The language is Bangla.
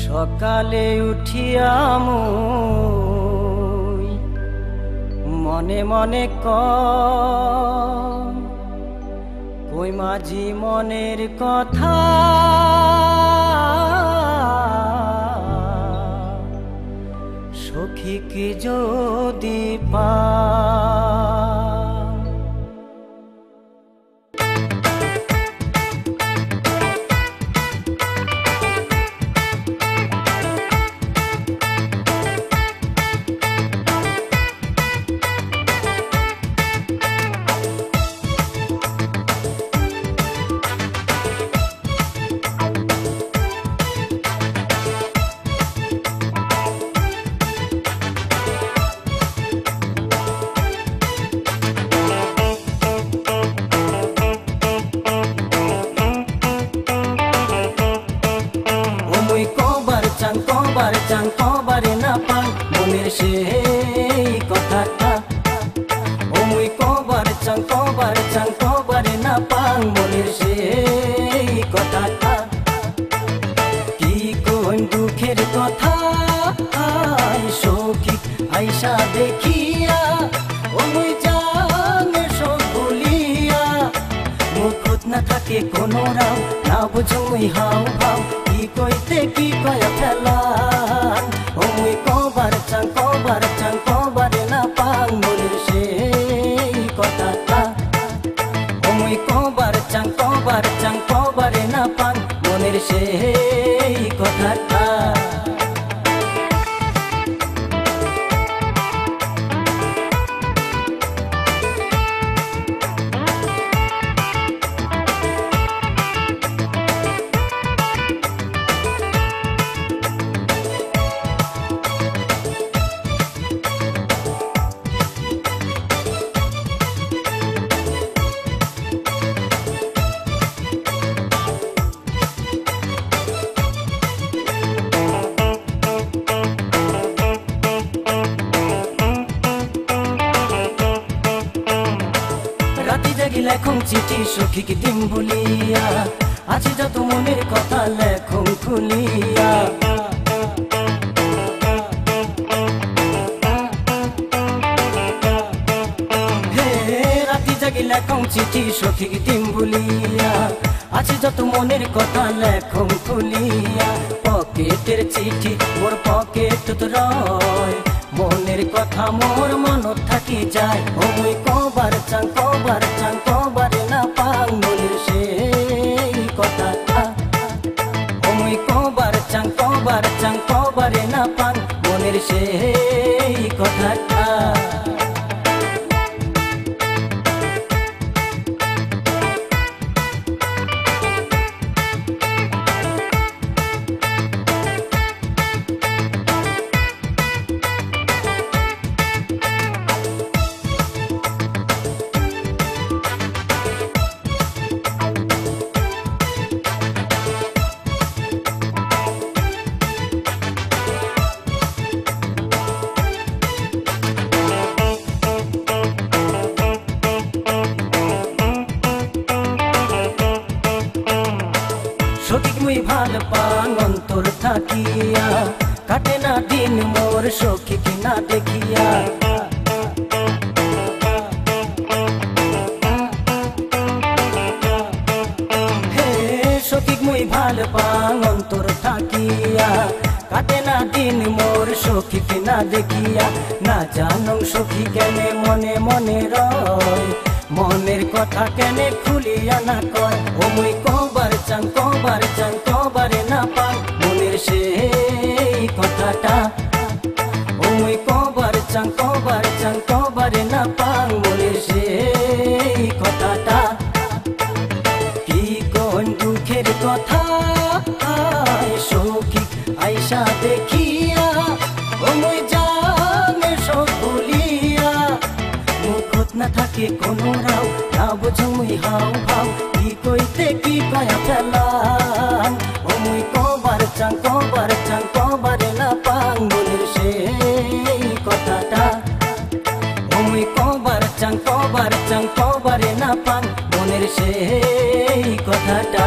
সকালে উঠিয়া মুই মনে মনে কই মাঝি মনের কথা সখীকে যদি পা কবারে না পাই মনের সেই কথাটা ও মুই কবার চাং কবারে না পাই মনের সেই কথাটা কি কোন দুঃখের কথা সখী আইসা দেখিয়া ও মুই জানে সব ভুলিয়া মুখত না থাকে কোনো রাও না বুঝো মুই হাও ভাও কি কইতে কি কয়া ফেলা ও মুই কবার চাং কবারে না পাং মনের সেই কথাটা ও মুই কবার চাং কবারে না পাং মনের সেই কথাটা লেখুন চিঠি সখীকে দিম বলিয়া আছে যত মনের কথা লেখুন খুলিয়া হে রাতি জাগি লেখুন চিঠি সখীকে দিম বলিয়া আছে যত মনের কথা লেখুন খুলিয়া পকেটের চিঠি মোর পকেট তো রয় মনের কথা মোর মনত থাকি যায় ও মুই কবার চাং কবারে না পাং মনের সেই কথাটা ও মুই কবার চাং কবারে না পাং মনের সেই কথাটা সখীক মুই ভাল পাং অন্তর থাকিয়া কাটে না দিন মোর সখীক না দেখিয়া হে সখীক মুই ভাল পাং অন্তর থাকিয়া কাটে না দিন মোর সখীক না দেখিয়া না জানো সখী কেনে মনে মনে রয় মনের কথা কেনে খুলিয়া না কয় ও মুই কবার চাং কবারে না পাই মনের সেই কথাটা ও মুই কবার চাং কবারে না পাই মনের সেই কথাটা কি কোন দুঃখের কথা সখী আইসা দেখিয়া ও মুই জানে সব ভুলিয়া মুখত না থাকে কোনো রাও না বুঝো মুই হাও ভাও কি কইতে কি কয়া ফেলা ও মুই কবার চাং কবারে না পাং মনের সেই কথাটা ও মুই কবার চাং কবারে না পাং মনের সেই কথাটা।